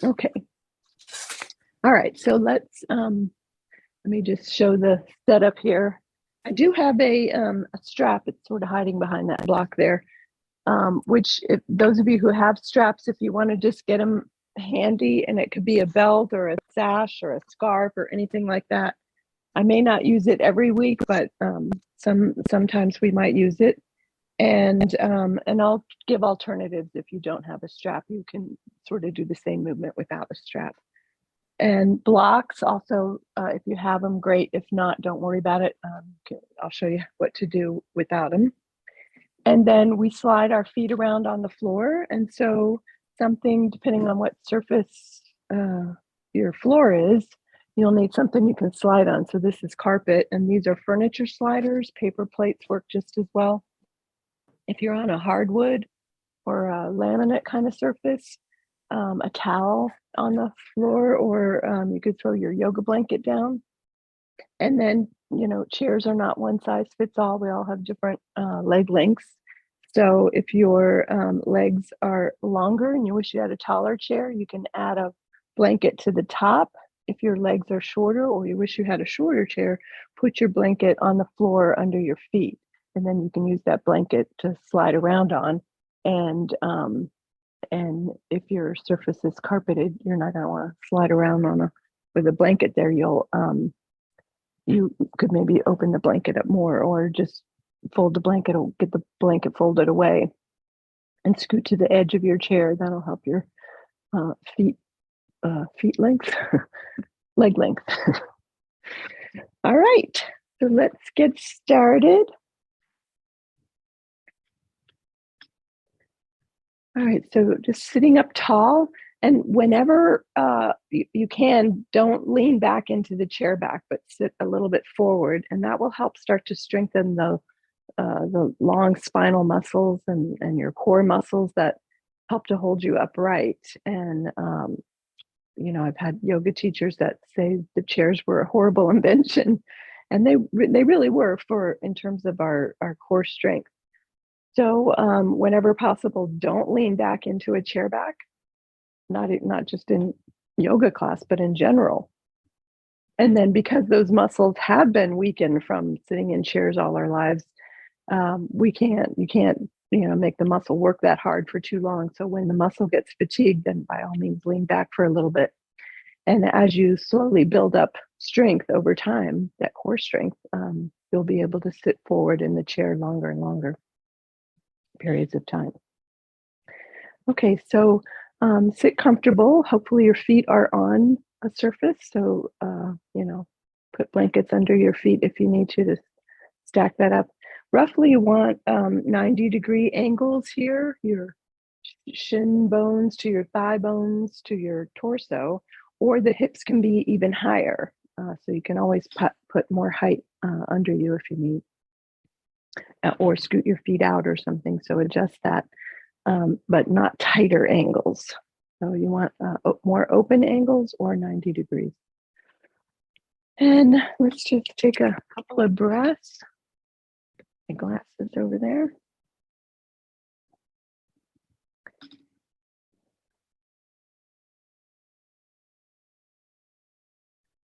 Okay. All right. So let me just show the setup here. I do have a strap. It's sort of hiding behind that block there. Which if those of you who have straps, if you want to just get them handy, and it could be a belt or a sash or a scarf or anything like that. I may not use it every week, but sometimes we might use it. And I'll give alternatives. If you don't have a strap, you can sort of do the same movement without a strap. And blocks also, if you have them, great. If not, don't worry about it. I'll show you what to do without them. And then we slide our feet around on the floor. And so something, depending on what surface your floor is, you'll need something you can slide on. So this is carpet, and these are furniture sliders. Paper plates work just as well. If you're on a hardwood or a laminate kind of surface, a towel on the floor, or you could throw your yoga blanket down. And then, chairs are not one size fits all. We all have different leg lengths. So if your legs are longer and you wish you had a taller chair, you can add a blanket to the top. If your legs are shorter or you wish you had a shorter chair, put your blanket on the floor under your feet. And then you can use that blanket to slide around on. And if your surface is carpeted, you're not going to want to slide around with a blanket there. You could maybe open the blanket up more, or just fold the blanket, or get the blanket folded away and scoot to the edge of your chair. That'll help your feet length, leg length. All right, so let's get started. All right, so just sitting up tall, and whenever you can, don't lean back into the chair back, but sit a little bit forward, and that will help start to strengthen the long spinal muscles and your core muscles that help to hold you upright. And I've had yoga teachers that say the chairs were a horrible invention, and they really were, for in terms of our core strength. So whenever possible, don't lean back into a chair back. Not just in yoga class, but in general. And then, because those muscles have been weakened from sitting in chairs all our lives, you can't make the muscle work that hard for too long. So when the muscle gets fatigued, then by all means lean back for a little bit. And as you slowly build up strength over time, that core strength, you'll be able to sit forward in the chair longer and longer periods of time. Okay, so sit comfortable. Hopefully your feet are on a surface. So put blankets under your feet if you need to stack that up. Roughly, you want 90-degree angles here, your shin bones to your thigh bones to your torso, or the hips can be even higher. So you can always put more height under you if you need, or scoot your feet out or something. So adjust that, but not tighter angles. So you want more open angles or 90 degrees. And let's just take a couple of breaths. My glasses over there.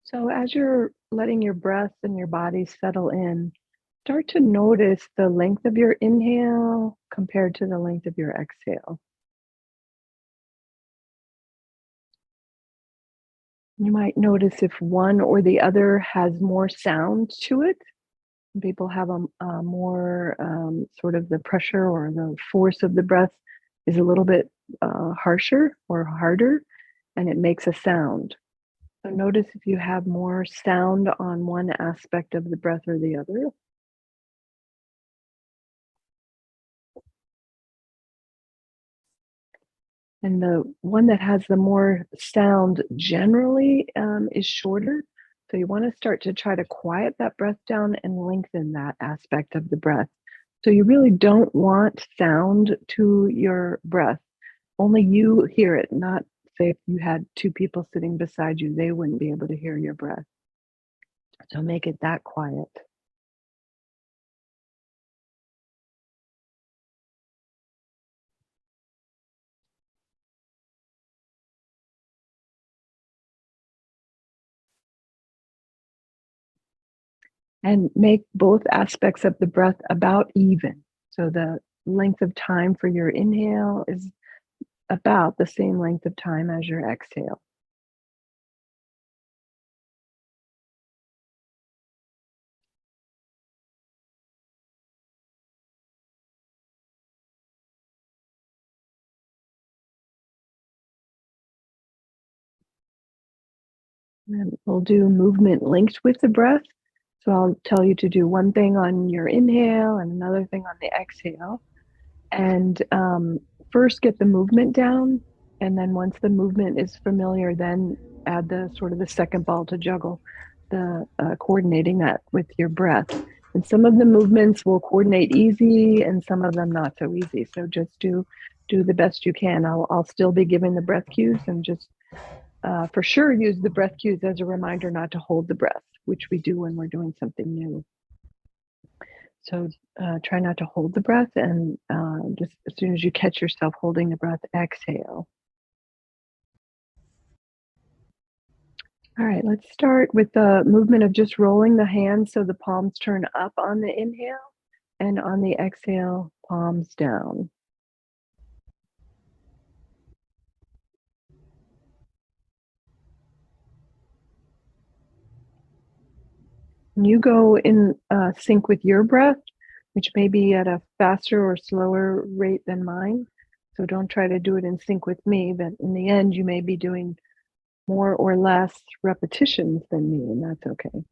So as you're letting your breath and your body settle in, start to notice the length of your inhale compared to the length of your exhale. You might notice if one or the other has more sound to it. People have a more sort of the pressure or the force of the breath is a little bit harsher or harder, and it makes a sound. So notice if you have more sound on one aspect of the breath or the other. And the one that has the more sound generally is shorter. So you want to start to try to quiet that breath down and lengthen that aspect of the breath. So you really don't want sound to your breath. Only you hear it, not say if you had two people sitting beside you, they wouldn't be able to hear your breath. So make it that quiet. And make both aspects of the breath about even. So the length of time for your inhale is about the same length of time as your exhale. And we'll do movement linked with the breath. So I'll tell you to do one thing on your inhale and another thing on the exhale. And first get the movement down. And then once the movement is familiar, then add the sort of the second ball to juggle, the coordinating that with your breath. And some of the movements will coordinate easy and some of them not so easy. So just do the best you can. I'll still be giving the breath cues, and just for sure use the breath cues as a reminder not to hold the breath, which we do when we're doing something new. So try not to hold the breath, and just as soon as you catch yourself holding the breath, exhale. All right, let's start with the movement of just rolling the hands so the palms turn up on the inhale, and on the exhale, palms down. And you go in sync with your breath, which may be at a faster or slower rate than mine. So don't try to do it in sync with me, but in the end, you may be doing more or less repetitions than me, and that's okay.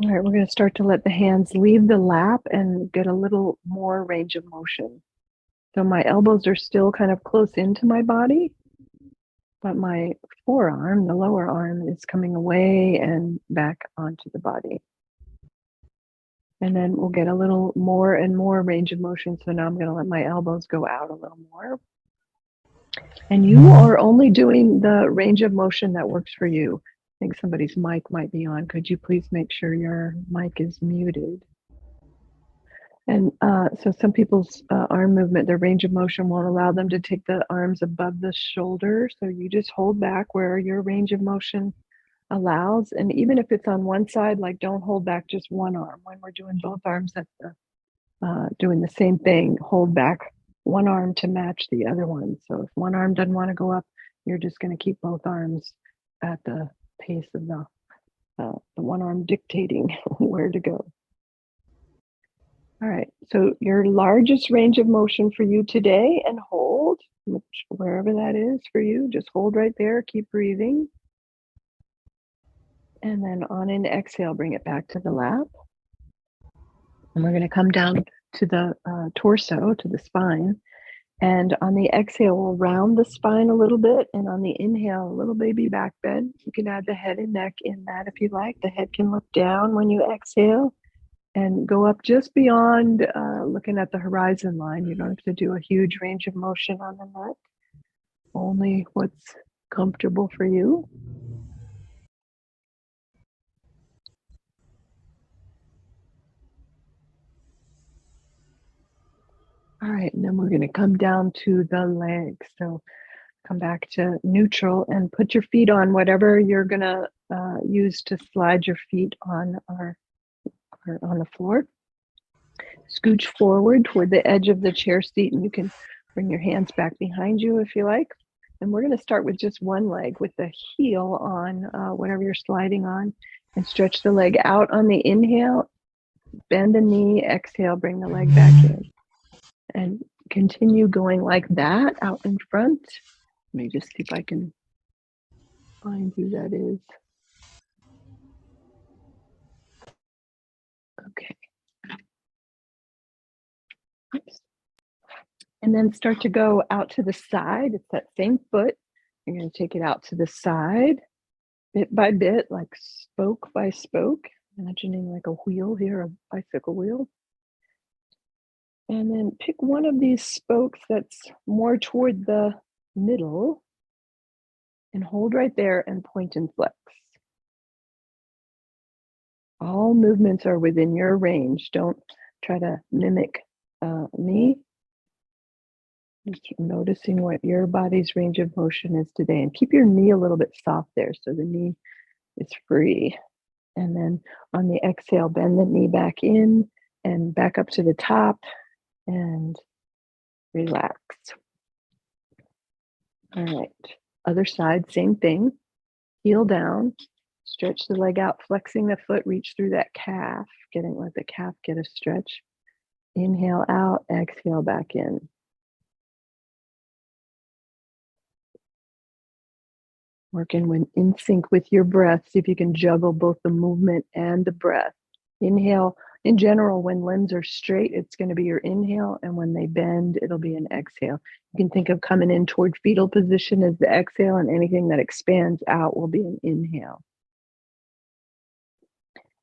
All right, we're going to start to let the hands leave the lap and get a little more range of motion. So my elbows are still kind of close into my body, but my forearm, the lower arm, is coming away and back onto the body. And then we'll get a little more and more range of motion. So now I'm going to let my elbows go out a little more. And you are only doing the range of motion that works for you. I think somebody's mic might be on. Could you please make sure your mic is muted? And so some people's arm movement, their range of motion won't allow them to take the arms above the shoulder. So you just hold back where your range of motion allows. And even if it's on one side, like don't hold back just one arm. When we're doing both arms, that's doing the same thing. Hold back one arm to match the other one. So if one arm doesn't want to go up, you're just going to keep both arms at the pace of the one arm dictating where to go. All right, so your largest range of motion for you today, and hold, wherever that is for you, just hold right there, keep breathing. And then on an exhale, bring it back to the lap. And we're going to come down to the torso, to the spine. And on the exhale, we'll round the spine a little bit. And on the inhale, a little baby back bend. You can add the head and neck in that if you like. The head can look down when you exhale and go up just beyond looking at the horizon line. You don't have to do a huge range of motion on the neck, only what's comfortable for you. All right, and then we're going to come down to the legs. So come back to neutral and put your feet on whatever you're going to use to slide your feet on on the floor. Scooch forward toward the edge of the chair seat, and you can bring your hands back behind you if you like. And we're going to start with just one leg with the heel on whatever you're sliding on, and stretch the leg out on the inhale, bend the knee, exhale, bring the leg back in. And continue going like that out in front. Let me just see if I can find who that is. Okay. Oops. And then start to go out to the side. It's that same foot. You're going to take it out to the side, bit by bit, like spoke by spoke, imagining like a wheel here, a bicycle wheel. And then pick one of these spokes that's more toward the middle and hold right there and point and flex. All movements are within your range. Don't try to mimic me. Just noticing what your body's range of motion is today. And keep your knee a little bit soft there so the knee is free. And then on the exhale, bend the knee back in and back up to the top and relax. All right, other side, same thing. Heel down, stretch the leg out, flexing the foot, reach through that calf, let the calf get a stretch. Inhale out, exhale back in. Working in sync with your breath. See if you can juggle both the movement and the breath. Inhale. In general, when limbs are straight, it's going to be your inhale, and when they bend, it'll be an exhale. You can think of coming in toward fetal position as the exhale, and anything that expands out will be an inhale.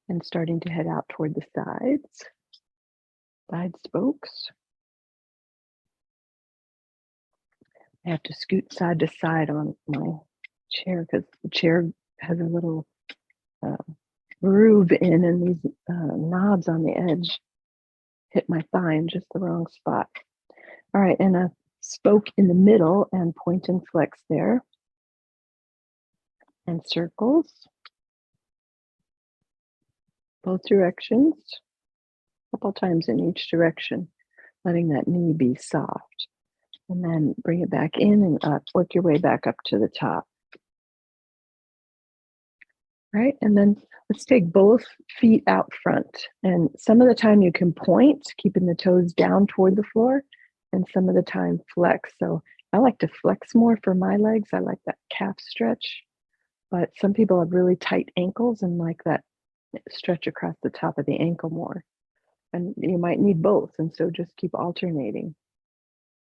And starting to head out toward the sides, side spokes. I have to scoot side to side on my chair because the chair has a little groove in, and these knobs on the edge hit my thigh in just the wrong spot. All right, and a spoke in the middle, and point and flex there. And circles, both directions, a couple times in each direction, letting that knee be soft. And then bring it back in and up, work your way back up to the top. Right, and then let's take both feet out front. And some of the time you can point, keeping the toes down toward the floor, and some of the time flex. So I like to flex more for my legs. I like that calf stretch, but some people have really tight ankles and like that stretch across the top of the ankle more. And you might need both, and so just keep alternating.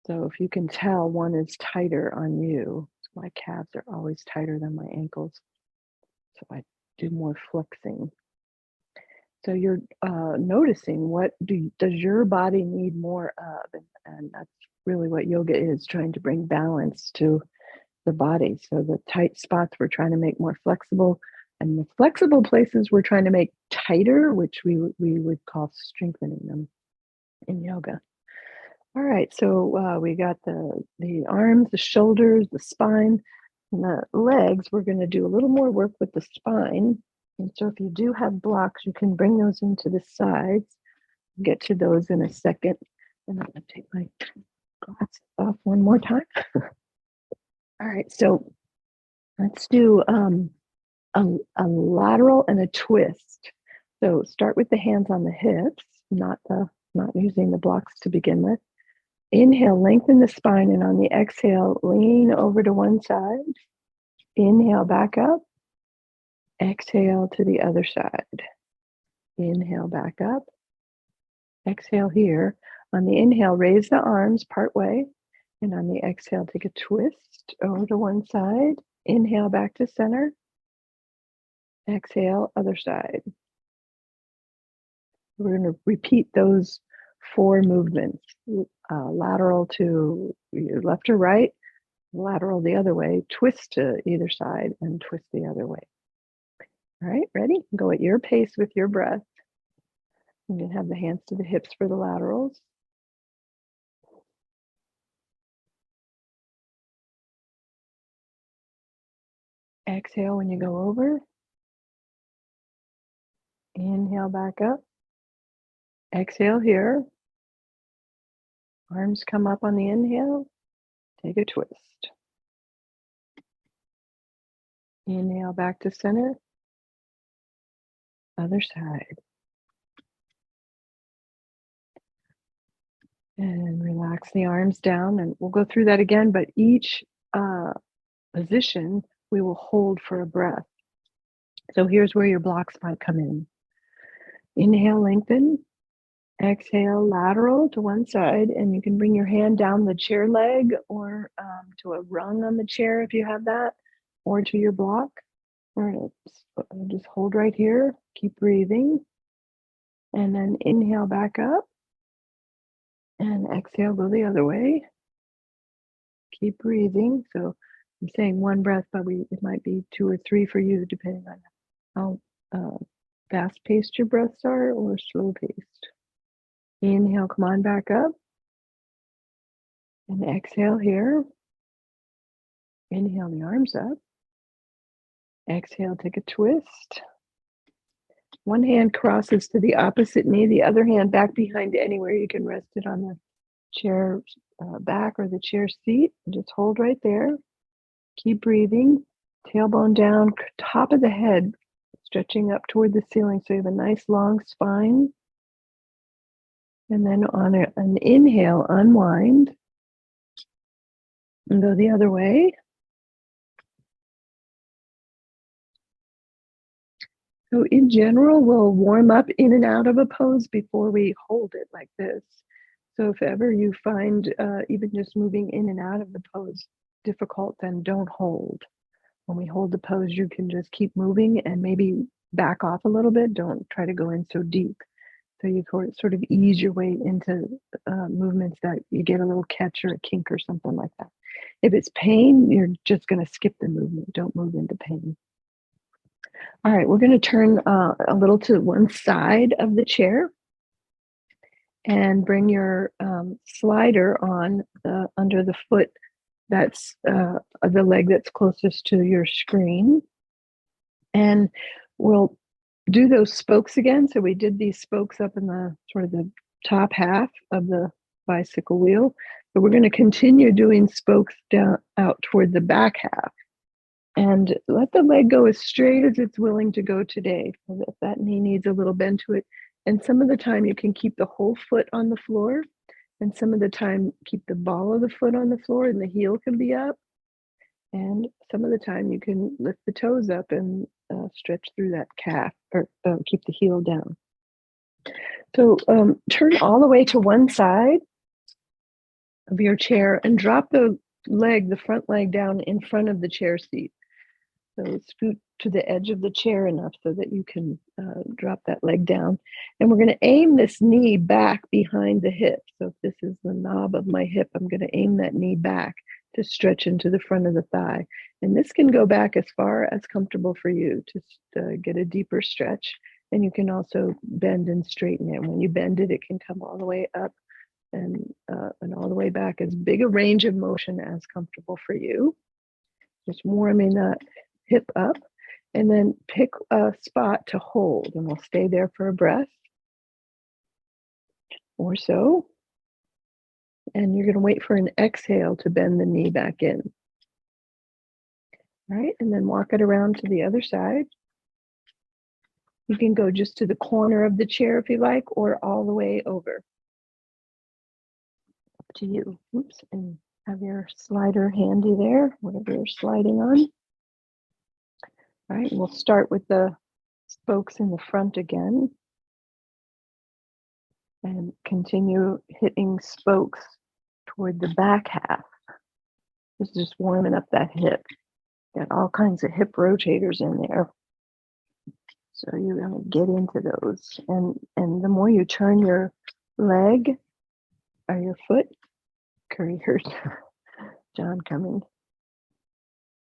So if you can tell one is tighter on you, my calves are always tighter than my ankles. So I do more flexing. So you're noticing what does your body need more of, and that's really what yoga is, trying to bring balance to the body. So the tight spots we're trying to make more flexible, and the flexible places we're trying to make tighter, which we would call strengthening them in yoga. All right, so we got the arms, the shoulders, the spine, and the legs. We're going to do a little more work with the spine. And so if you do have blocks, you can bring those into the sides. We'll get to those in a second. And I'm going to take my glasses off one more time. All right, so let's do a lateral and a twist. So start with the hands on the hips, not using the blocks to begin with. Inhale, lengthen the spine, and on the exhale, lean over to one side. Inhale, back up. Exhale to the other side. Inhale, back up. Exhale here. On the inhale, raise the arms part way. And on the exhale, take a twist over to one side. Inhale, back to center. Exhale, other side. We're going to repeat those 4 movements. Lateral to left or right, lateral the other way, twist to either side, and twist the other way. All right, ready? Go at your pace with your breath. You can have the hands to the hips for the laterals. Exhale when you go over. Inhale back up. Exhale here. Arms come up on the inhale. Take a twist. Inhale back to center. Other side. And relax the arms down. And we'll go through that again, but each position we will hold for a breath. So here's where your blocks might come in. Inhale, lengthen. Exhale, lateral to one side, and you can bring your hand down the chair leg or to a rung on the chair if you have that, or to your block. Or just hold right here. Keep breathing. And then inhale back up. And exhale, go the other way. Keep breathing. So I'm saying one breath, but it might be 2 or 3 for you, depending on how fast-paced your breaths are or slow-paced. Inhale, come on back up. And exhale here. Inhale the arms up. Exhale, take a twist. One hand crosses to the opposite knee, the other hand back behind anywhere. You can rest it on the chair back or the chair seat. Just hold right there. Keep breathing. Tailbone down, top of the head, stretching up toward the ceiling so you have a nice long spine. And then on an inhale, unwind and go the other way. So in general, we'll warm up in and out of a pose before we hold it like this. So if ever you find even just moving in and out of the pose difficult, then don't hold. When we hold the pose, you can just keep moving and maybe back off a little bit. Don't try to go in so deep. So you sort of ease your way into movements that you get a little catch or a kink or something like that. If it's pain, you're just going to skip the movement. Don't move into pain. All right, we're going to turn a little to one side of the chair and bring your slider on under the foot that's the leg that's closest to your screen. And we'll do those spokes again. So we did these spokes up in the sort of the top half of the bicycle wheel, but we're going to continue doing spokes down out toward the back half. And let the leg go as straight as it's willing to go today. So if that knee needs a little bend to it. And some of the time you can keep the whole foot on the floor. And some of the time keep the ball of the foot on the floor and the heel can be up. And some of the time you can lift the toes up and stretch through that calf or keep the heel down. So turn all the way to one side of your chair and drop the front leg down in front of the chair seat. So scoot to the edge of the chair enough so that you can drop that leg down. And we're going to aim this knee back behind the hip. So if this is the knob of my hip, I'm going to aim that knee back to stretch into the front of the thigh. And this can go back as far as comfortable for you to get a deeper stretch. And you can also bend and straighten it. When you bend it, it can come all the way up and all the way back, as big a range of motion as comfortable for you. Just warming that hip up, and then pick a spot to hold, and we'll stay there for a breath or so. And you're going to wait for an exhale to bend the knee back in. All right, and then walk it around to the other side. You can go just to the corner of the chair if you like, or all the way over. Up to you. Oops, and have your slider handy there, whatever you're sliding on. All right, we'll start with the spokes in the front again and continue hitting spokes toward the back half. This is just warming up that hip. Got all kinds of hip rotators in there. So you're going to get into those. And the more you turn your leg or your foot, Curry heard John coming.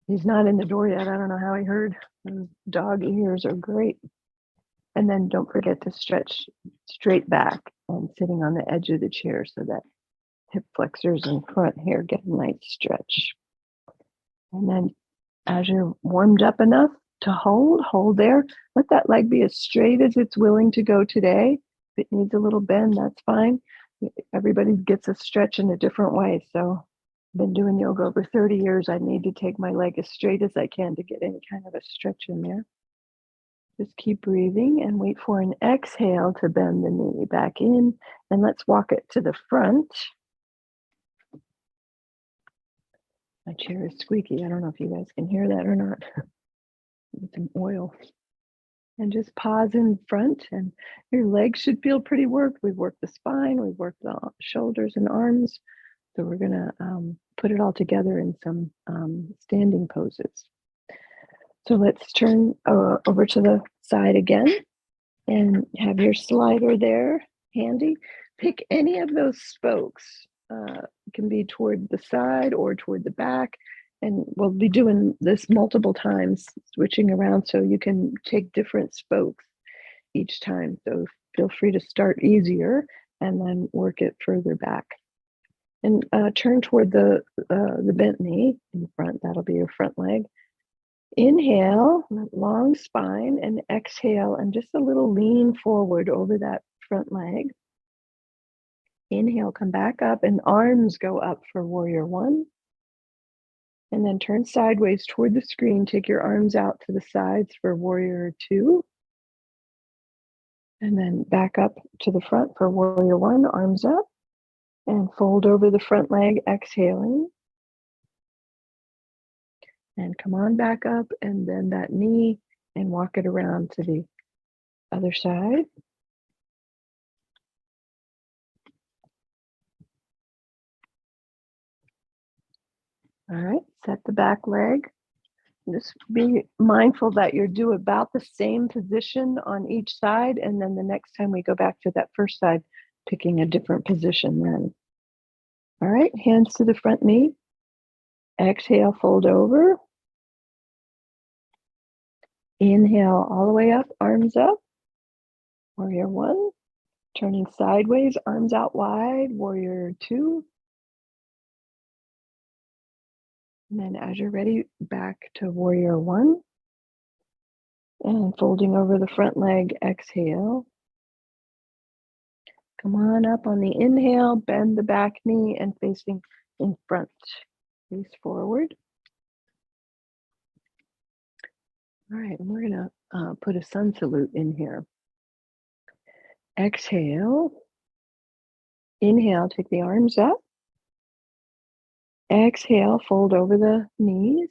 He's not in the door yet. I don't know how he heard. Those dog ears are great. And then don't forget to stretch straight back and sitting on the edge of the chair so that hip flexors in front here get a nice stretch. And then as you're warmed up enough to hold there. Let that leg be as straight as it's willing to go today. If it needs a little bend, that's fine. Everybody gets a stretch in a different way. So I've been doing yoga over 30 years. I need to take my leg as straight as I can to get any kind of a stretch in there. Just keep breathing and wait for an exhale to bend the knee back in. And let's walk it to the front. My chair is squeaky. I don't know if you guys can hear that or not. Need some oil. And just pause in front, and your legs should feel pretty worked. We've worked the spine, we've worked the shoulders and arms. So we're gonna put it all together in some standing poses. So let's turn over to the side again and have your slider there handy. Pick any of those spokes. It can be toward the side or toward the back. And we'll be doing this multiple times, switching around so you can take different spokes each time. So feel free to start easier and then work it further back. And turn toward the bent knee in front. That'll be your front leg. Inhale, long spine, and exhale, and just a little lean forward over that front leg. Inhale, come back up, and arms go up for warrior one. And then turn sideways toward the screen. Take your arms out to the sides for warrior two. And then back up to the front for warrior one, arms up. And fold over the front leg, exhaling. And come on back up and bend that knee and walk it around to the other side. All right, set the back leg. Just be mindful that you do about the same position on each side, and then the next time we go back to that first side, picking a different position then. All right, hands to the front knee. Exhale, fold over. Inhale all the way up, arms up. Warrior one. Turning sideways, arms out wide, warrior two. And then as you're ready, back to warrior one. And folding over the front leg, exhale. Come on up on the inhale, bend the back knee and facing in front. Face forward. All right, and we're gonna put a sun salute in here. Exhale. Inhale, take the arms up. Exhale, fold over the knees.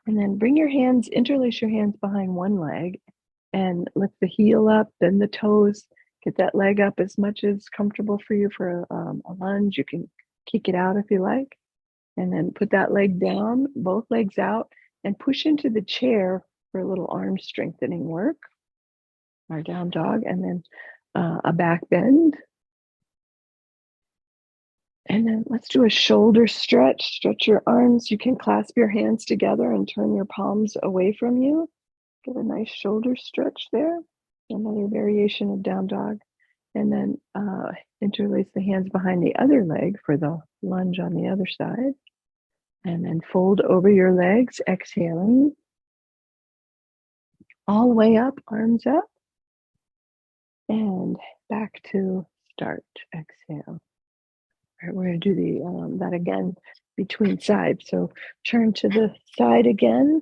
And then bring your hands, interlace your hands behind one leg and lift the heel up, then the toes. Get that leg up as much as comfortable for you for a lunge. You can kick it out if you like. And then put that leg down, both legs out, and push into the chair for a little arm strengthening work. Our down dog, and then a back bend. And then let's do a shoulder stretch. Stretch your arms. You can clasp your hands together and turn your palms away from you. Get a nice shoulder stretch there. Another variation of down dog. And then interlace the hands behind the other leg for the lunge on the other side. And then fold over your legs, exhaling. All the way up, arms up. And back to start, exhale. All right, we're going to do that again between sides. So turn to the side again.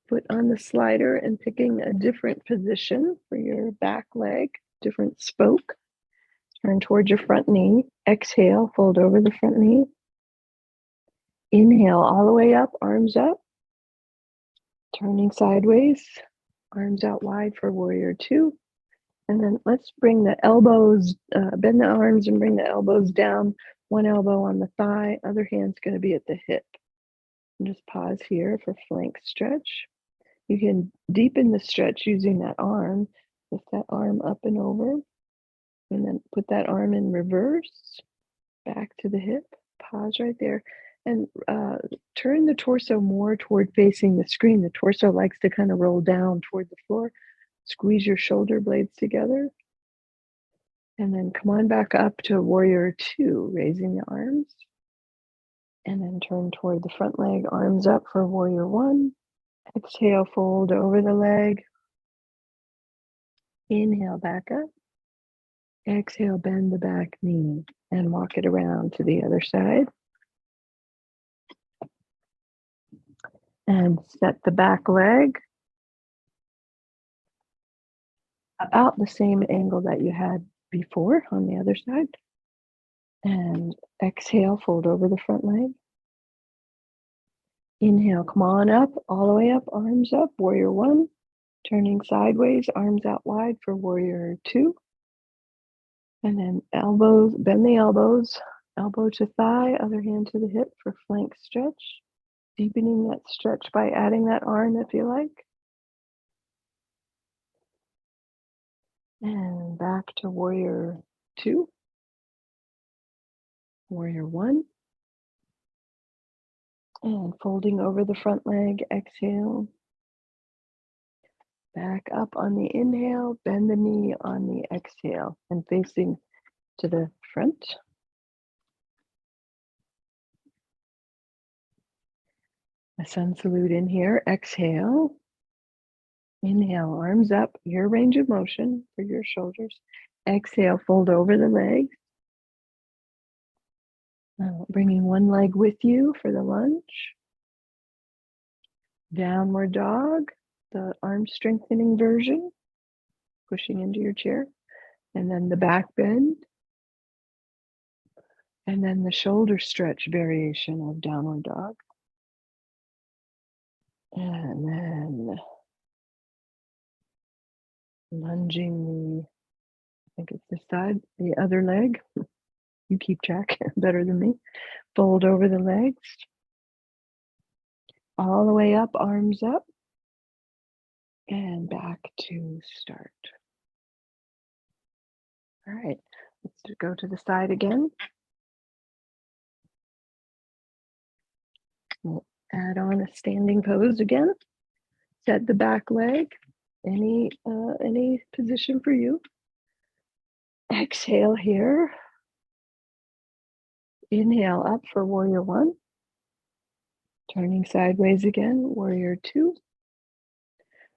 Foot on the slider and picking a different position for your back leg, different spoke. Turn towards your front knee. Exhale, fold over the front knee. Inhale all the way up, arms up. Turning sideways, arms out wide for warrior two. And then let's bring the elbows, bend the arms and bring the elbows down. One elbow on the thigh, other hand's going to be at the hip. And just pause here for flank stretch. You can deepen the stretch using that arm. Lift that arm up and over. And then put that arm in reverse, back to the hip. Pause right there. And turn the torso more toward facing the screen. The torso likes to kind of roll down toward the floor. Squeeze your shoulder blades together. And then come on back up to warrior two, raising the arms. And then turn toward the front leg, arms up for warrior one. Exhale, fold over the leg. Inhale, back up. Exhale, bend the back knee and walk it around to the other side. And set the back leg about the same angle that you had before on the other side. And exhale, fold over the front leg. Inhale, come on up, all the way up, arms up, warrior one. Turning sideways, arms out wide for warrior two. And then elbows, bend the elbows, elbow to thigh, other hand to the hip for flank stretch. Deepening that stretch by adding that arm if you like. And back to warrior two. Warrior one. And folding over the front leg, exhale. Back up on the inhale, bend the knee on the exhale and facing to the front. A sun salute in here. Exhale. Inhale, arms up, your range of motion for your shoulders. Exhale, fold over the legs. Bringing one leg with you for the lunge. Downward dog, the arm strengthening version, pushing into your chair. And then the back bend. And then the shoulder stretch variation of downward dog. And then lunging I think it's this side, the other leg. You keep track better than me. Fold over the legs. All the way up, arms up. And back to start. All right, let's go to the side again. We'll add on a standing pose again. Set the back leg, any position for you. Exhale here. Inhale up for warrior one. Turning sideways again, warrior two.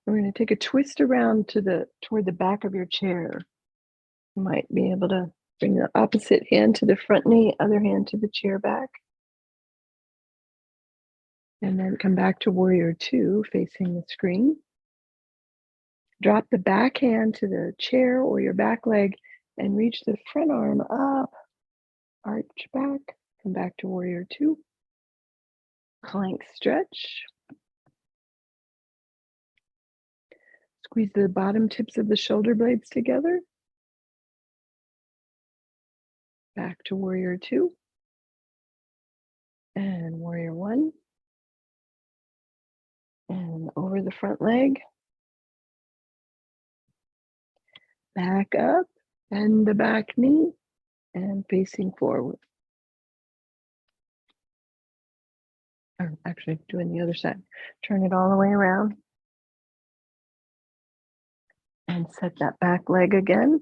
We're going to take a twist around toward the back of your chair. You might be able to bring the opposite hand to the front knee, other hand to the chair back. And then come back to warrior two, facing the screen. Drop the back hand to the chair or your back leg and reach the front arm up, arch back, come back to warrior two. Plank stretch. Squeeze the bottom tips of the shoulder blades together. Back to warrior two. And warrior one. And over the front leg. Back up, bend the back knee, and facing forward. Or actually doing the other side. Turn it all the way around. And set that back leg again.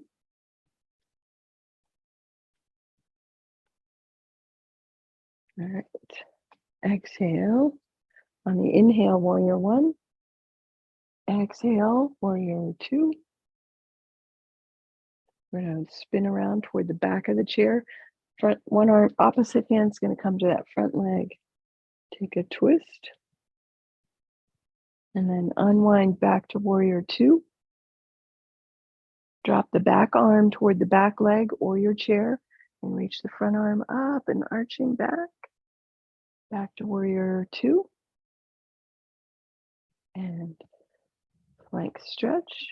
All right. Exhale. On the inhale, warrior one. Exhale, warrior two. We're going to spin around toward the back of the chair. Front one arm, opposite hand's going to come to that front leg. Take a twist. And then unwind back to warrior two. Drop the back arm toward the back leg or your chair and reach the front arm up and arching back. Back to warrior two. And plank stretch.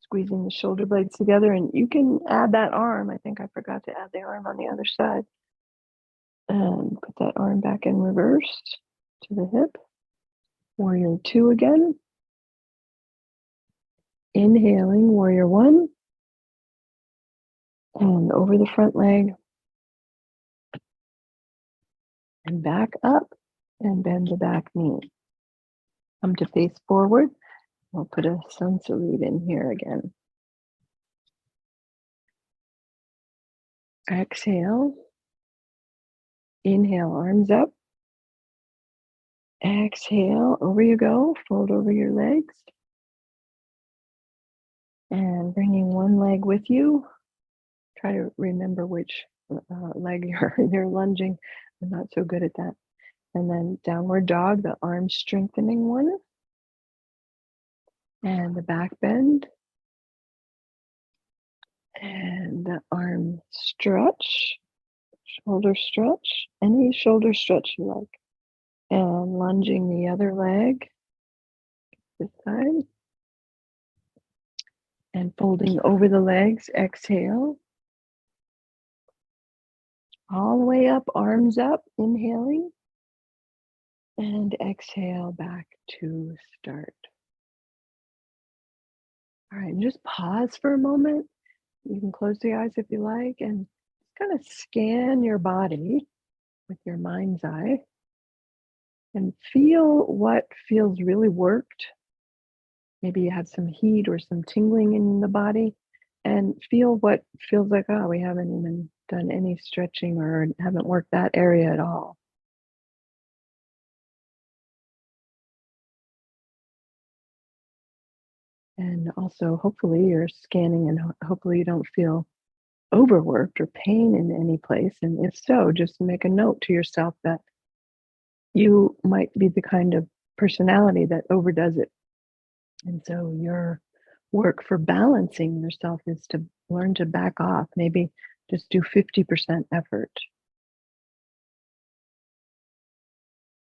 Squeezing the shoulder blades together, and you can add that arm. I think I forgot to add the arm on the other side. And put that arm back in reverse to the hip. Warrior two again. Inhaling, warrior one. And over the front leg. And back up and bend the back knee. Come to face forward. We'll put a sun salute in here again. Exhale. Inhale, arms up. Exhale, over you go. Fold over your legs. And bringing one leg with you. Try to remember which leg you're lunging. I'm not so good at that. And then downward dog, the arm strengthening one. And the back bend. And the arm stretch. Shoulder stretch. Any shoulder stretch you like. And lunging the other leg. This side. And folding over the legs. Exhale. All the way up, arms up, inhaling. And exhale back to start. All right, and just pause for a moment. You can close the eyes if you like and kind of scan your body with your mind's eye and feel what feels really worked. Maybe you have some heat or some tingling in the body, and feel what feels like, oh, we haven't even done any stretching or haven't worked that area at all. And also, hopefully, you're scanning and hopefully you don't feel overworked or pain in any place. And if so, just make a note to yourself that you might be the kind of personality that overdoes it. And so, your work for balancing yourself is to learn to back off, maybe just do 50% effort.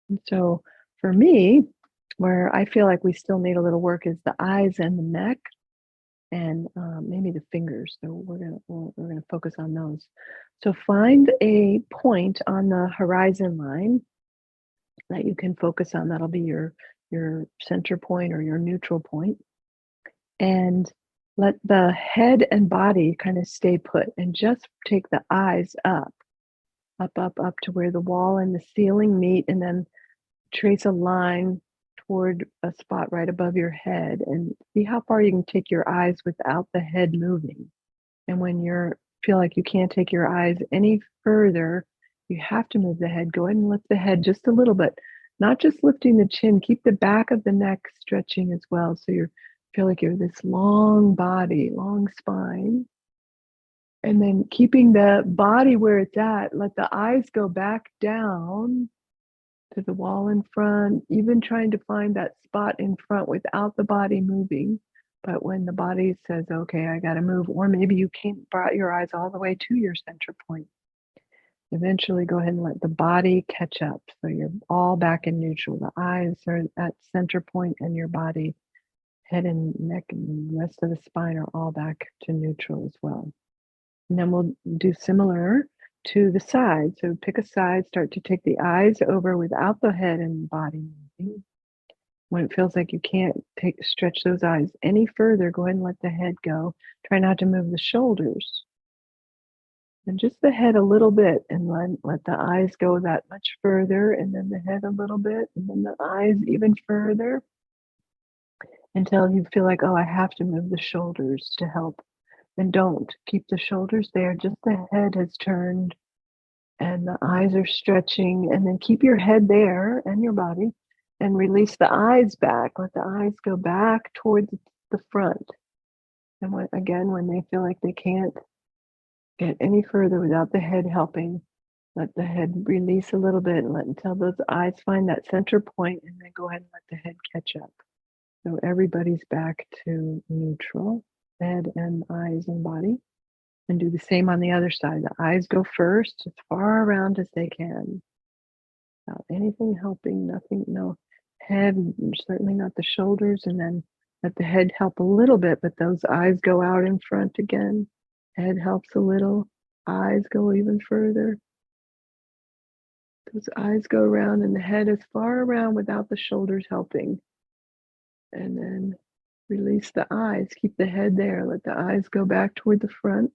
And so, for me, where I feel like we still need a little work is the eyes and the neck and maybe the fingers. So we're gonna focus on those. So find a point on the horizon line that you can focus on. That'll be your center point or your neutral point, and let the head and body kind of stay put, and just take the eyes up, up to where the wall and the ceiling meet, and then trace a line toward a spot right above your head, and see how far you can take your eyes without the head moving. And when you feel like you can't take your eyes any further, you have to move the head. Go ahead and lift the head just a little bit, not just lifting the chin. Keep the back of the neck stretching as well. So you feel like you're this long body, long spine. And then keeping the body where it's at, let the eyes go back down to the wall in front, even trying to find that spot in front without the body moving. But when the body says, okay, I got to move, or maybe you can't brought your eyes all the way to your center point, eventually go ahead and let the body catch up. So you're all back in neutral. The eyes are at center point and your body, head and neck and the rest of the spine are all back to neutral as well. And then we'll do similar to the side. So pick a side, start to take the eyes over without the head and body moving. When it feels like you can't stretch those eyes any further, go ahead and let the head go. Try not to move the shoulders. And just the head a little bit, and let the eyes go that much further, and then the head a little bit, and then the eyes even further, until you feel like, oh, I have to move the shoulders to help. And don't keep the shoulders there, just the head has turned and the eyes are stretching, and then keep your head there and your body and release the eyes back. Let the eyes go back towards the front. And when they feel like they can't get any further without the head helping, let the head release a little bit and let until those eyes find that center point, and then go ahead and let the head catch up. So everybody's back to neutral, head and eyes and body. And do the same on the other side. The eyes go first, as far around as they can, without anything helping, nothing, no head, certainly not the shoulders, and then let the head help a little bit, but those eyes go out in front again. Head helps a little, eyes go even further. Those eyes go around, and the head is far around without the shoulders helping. And then release the eyes, keep the head there, let the eyes go back toward the front.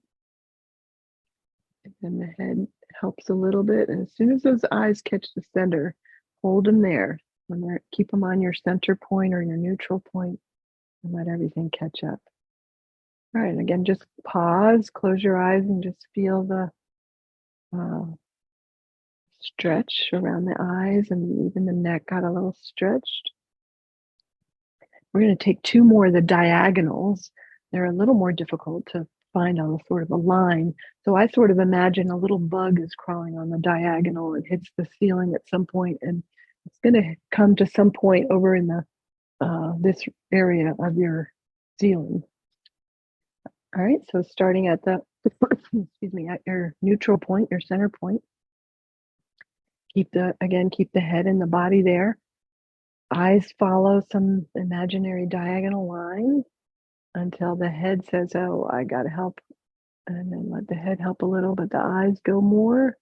And the head helps a little bit. And as soon as those eyes catch the center, hold them there. Keep them on your center point or your neutral point, and let everything catch up. All right, again, just pause, close your eyes, and just feel the uh, stretch around the eyes, and even the neck got a little stretched. We're going to take two more of the diagonals. They're a little more difficult to find on a sort of a line. So I sort of imagine a little bug is crawling on the diagonal and hits the ceiling at some point, and it's going to come to some point over in the this area of your ceiling. All right, so starting at the excuse me, at your neutral point, your center point. Keep the head and the body there. Eyes follow some imaginary diagonal line until the head says, oh, I got to help. And then let the head help a little, but the eyes go more.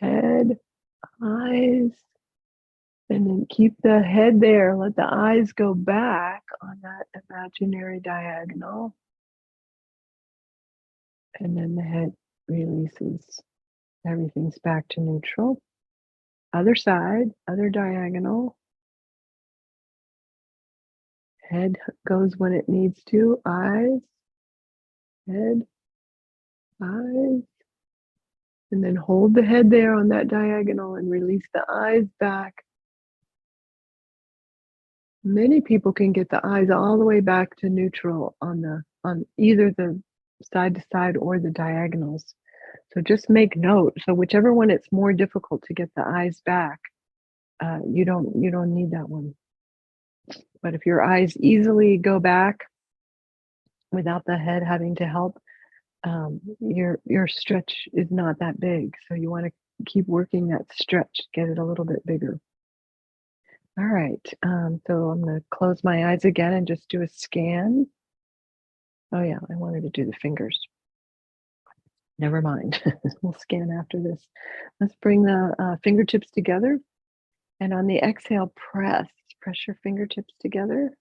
Head, eyes. And then keep the head there. Let the eyes go back on that imaginary diagonal. And then the head releases. Everything's back to neutral. Other side, other diagonal. Head goes when it needs to. Eyes, head, eyes. And then hold the head there on that diagonal and release the eyes back. Many people can get the eyes all the way back to neutral on either the side to side or the diagonals. So just make note. So whichever one it's more difficult to get the eyes back, you don't need that one. But if your eyes easily go back without the head having to help, your stretch is not that big. So you want to keep working that stretch, get it a little bit bigger. All right. So I'm going to close my eyes again and just do a scan. Oh yeah, I wanted to do the fingers. Never mind. We'll scan after this. Let's bring the fingertips together. And on the exhale, press your fingertips together.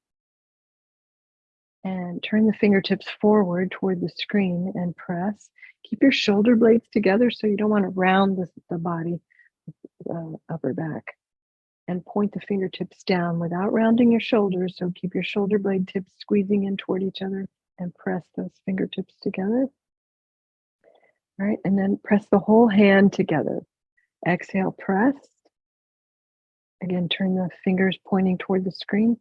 And turn the fingertips forward toward the screen and press. Keep your shoulder blades together so you don't want to round the body, upper back. And point the fingertips down without rounding your shoulders. So keep your shoulder blade tips squeezing in toward each other and press those fingertips together. All right, and then press the whole hand together. Exhale, press. Again, turn the fingers pointing toward the screen.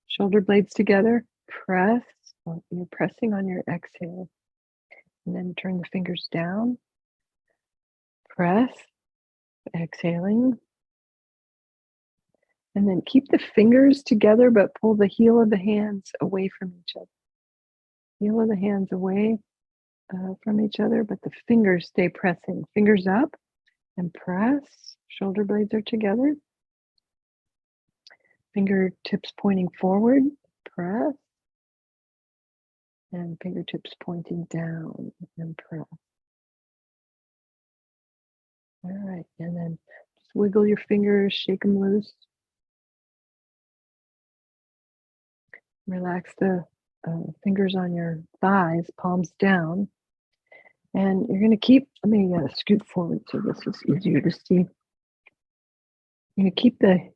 Shoulder blades together, press. You're pressing on your exhale. And then turn the fingers down. Press, exhaling. And then keep the fingers together, but pull the heel of the hands away from each other. Heel of the hands away from each other, but the fingers stay pressing. Fingers up and press. Shoulder blades are together. Fingertips pointing forward, press. And fingertips pointing down and press. All right, and then just wiggle your fingers, shake them loose. Relax the fingers on your thighs, palms down. And you're going to keep, let me scoot forward so this is easier to see. You're going to keep the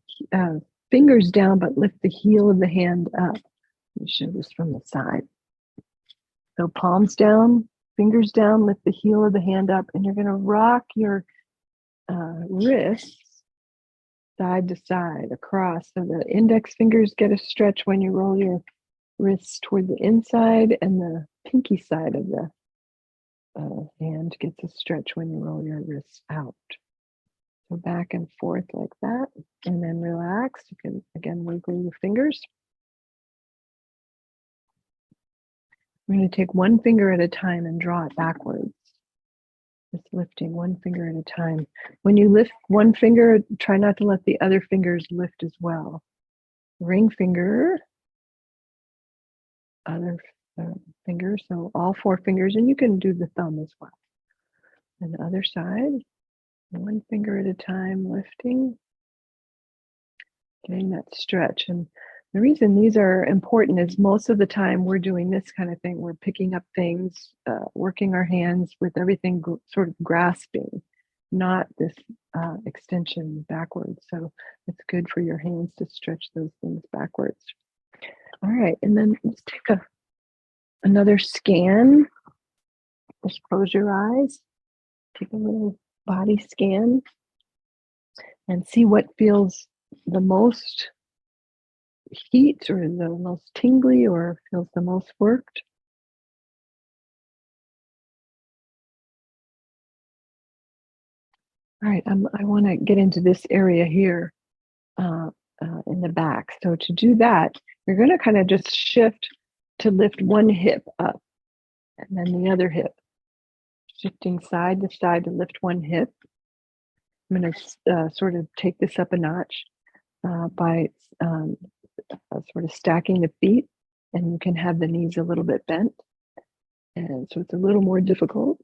fingers down, but lift the heel of the hand up. Let me show this from the side. So palms down, fingers down, lift the heel of the hand up, and you're going to rock your wrists side to side across. So the index fingers get a stretch when you roll your wrists toward the inside, and the pinky side of the hand gets a stretch when you roll your wrists out. So back and forth like that, and then relax. You can again wiggle your fingers. We're going to take one finger at a time and draw it backwards. Just lifting one finger at a time. When you lift one finger, try not to let the other fingers lift as well. Ring finger, other finger, so all four fingers, and you can do the thumb as well. And the other side, one finger at a time, lifting, getting that stretch. And the reason these are important is most of the time we're doing this kind of thing. We're picking up things, working our hands with everything sort of grasping, not this extension backwards. So it's good for your hands to stretch those things backwards. All right, and then let's take another scan. Just close your eyes, take a little body scan, and see what feels the most heat or the most tingly or feels the most worked. All right, I want to get into this area here in the back. So to do that, you're going to kind of just shift to lift one hip up and then the other hip. Shifting side to side to lift one hip. I'm going to sort of take this up a notch by sort of stacking the feet, and you can have the knees a little bit bent. And so it's a little more difficult,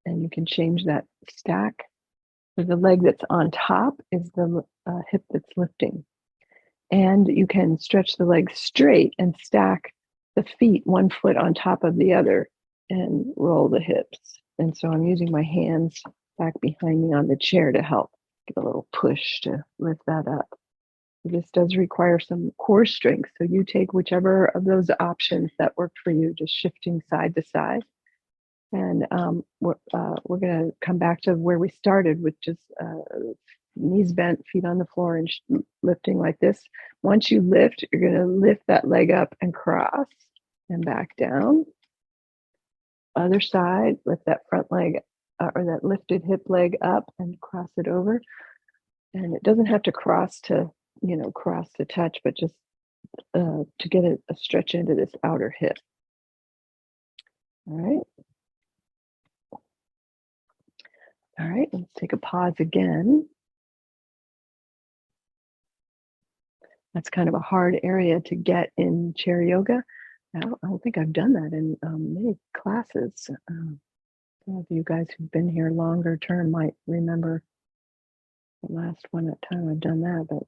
and you can change that stack. So the leg that's on top is the hip that's lifting. And you can stretch the legs straight and stack the feet one foot on top of the other and roll the hips. And so I'm using my hands back behind me on the chair to help give a little push to lift that up. This does require some core strength. So you take whichever of those options that work for you, just shifting side to side. And we're going to come back to where we started with just knees bent, feet on the floor, and lifting like this. Once you lift, you're going to lift that leg up and cross and back down. Other side, lift that front leg or that lifted hip leg up and cross it over. And it doesn't have to cross to, cross to touch, but just to get a stretch into this outer hip. All right. All right, let's take a pause again. That's kind of a hard area to get in chair yoga. I don't think I've done that in many classes. Some of you guys who've been here longer term might remember the last time I've done that, but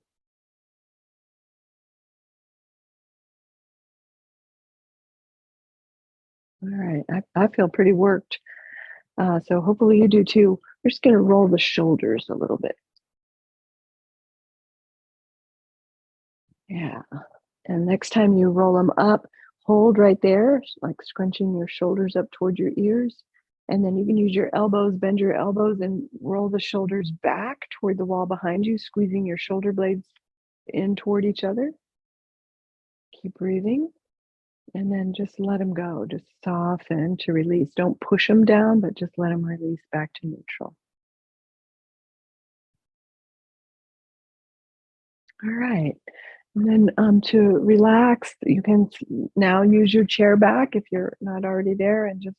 all right, I feel pretty worked. So hopefully you do too. We're just going to roll the shoulders a little bit. Yeah. And next time you roll them up, hold right there, like scrunching your shoulders up toward your ears. And then you can use your elbows, bend your elbows, and roll the shoulders back toward the wall behind you, squeezing your shoulder blades in toward each other. Keep breathing. And then just let them go. Just soften to release. Don't push them down, but just let them release back to neutral. All right. And then to relax, you can now use your chair back if you're not already there, and just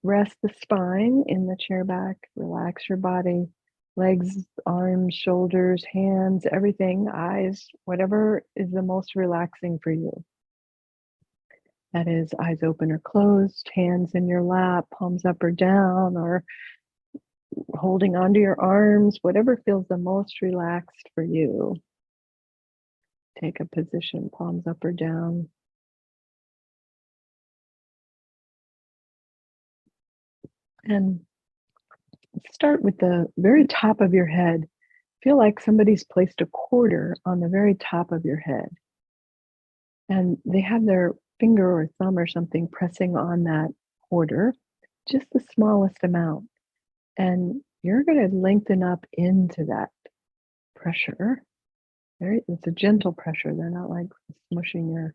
rest the spine in the chair back. Relax your body, legs, arms, shoulders, hands, everything, eyes, whatever is the most relaxing for you. That is eyes open or closed, hands in your lap, palms up or down, or holding onto your arms, whatever feels the most relaxed for you. Take a position, palms up or down. And start with the very top of your head. Feel like somebody's placed a quarter on the very top of your head. And they have their finger or thumb or something pressing on that quarter, just the smallest amount. And you're going to lengthen up into that pressure. It's a gentle pressure. They're not like smushing your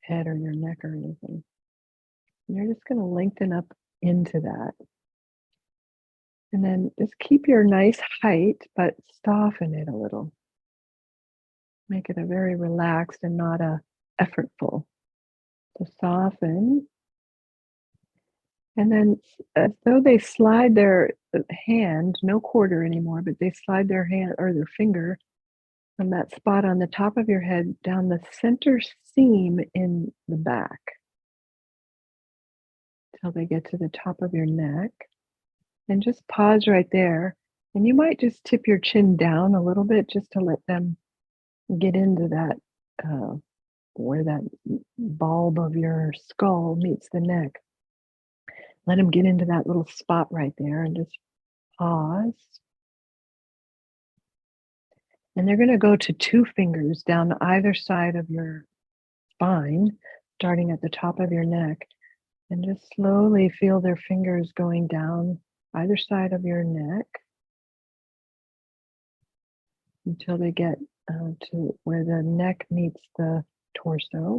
head or your neck or anything. You're just going to lengthen up into that. And then just keep your nice height, but soften it a little. Make it a very relaxed and not a effortful. So soften. And then as though they slide their hand, no quarter anymore, but they slide their hand or their finger from that spot on the top of your head down the center seam in the back till they get to the top of your neck. And just pause right there. And you might just tip your chin down a little bit just to let them get into that, where that bulb of your skull meets the neck. Let them get into that little spot right there and just pause. And they're going to go to 2 fingers down either side of your spine, starting at the top of your neck. And just slowly feel their fingers going down either side of your neck until they get to where the neck meets the torso.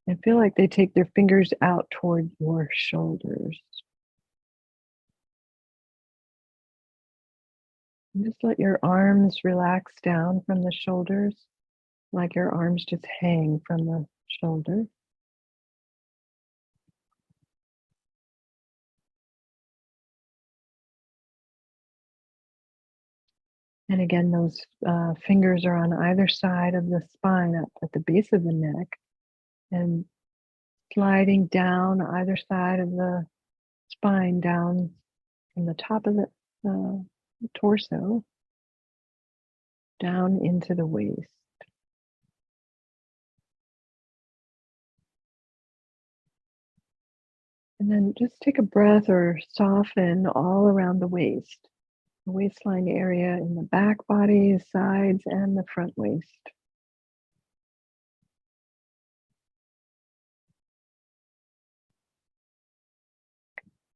And feel like they take their fingers out toward your shoulders. And just let your arms relax down from the shoulders, like your arms just hang from the shoulder. And again, those fingers are on either side of the spine at the base of the neck, and sliding down either side of the spine, down from the top of the torso, down into the waist. And then just take a breath or soften all around the waist. The waistline area in the back body, sides, and the front waist.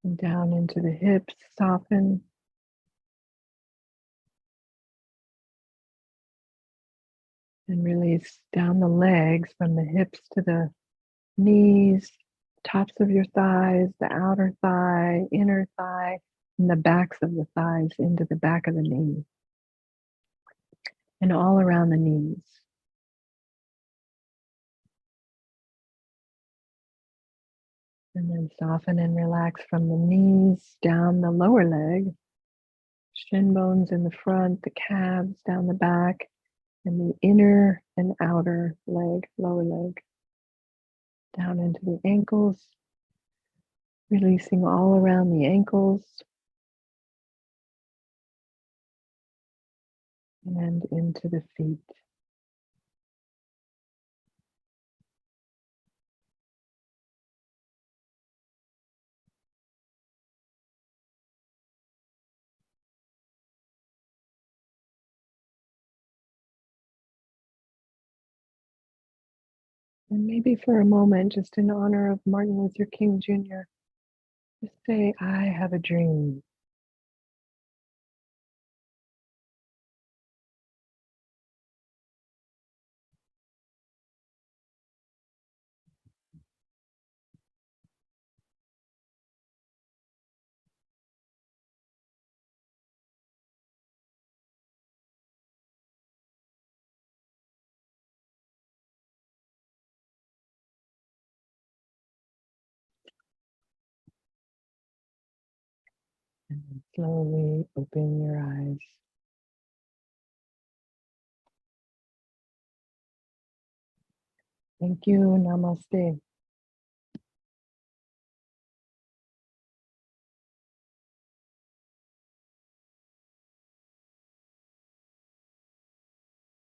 And down into the hips, soften. And release down the legs from the hips to the knees, tops of your thighs, the outer thigh, inner thigh, and the backs of the thighs into the back of the knee, and all around the knees. And then soften and relax from the knees down the lower leg, shin bones in the front, the calves down the back, and the inner and outer leg, lower leg, down into the ankles, releasing all around the ankles and into the feet. And maybe for a moment, just in honor of Martin Luther King Jr., just say, I have a dream. And then slowly open your eyes. Thank you. Namaste.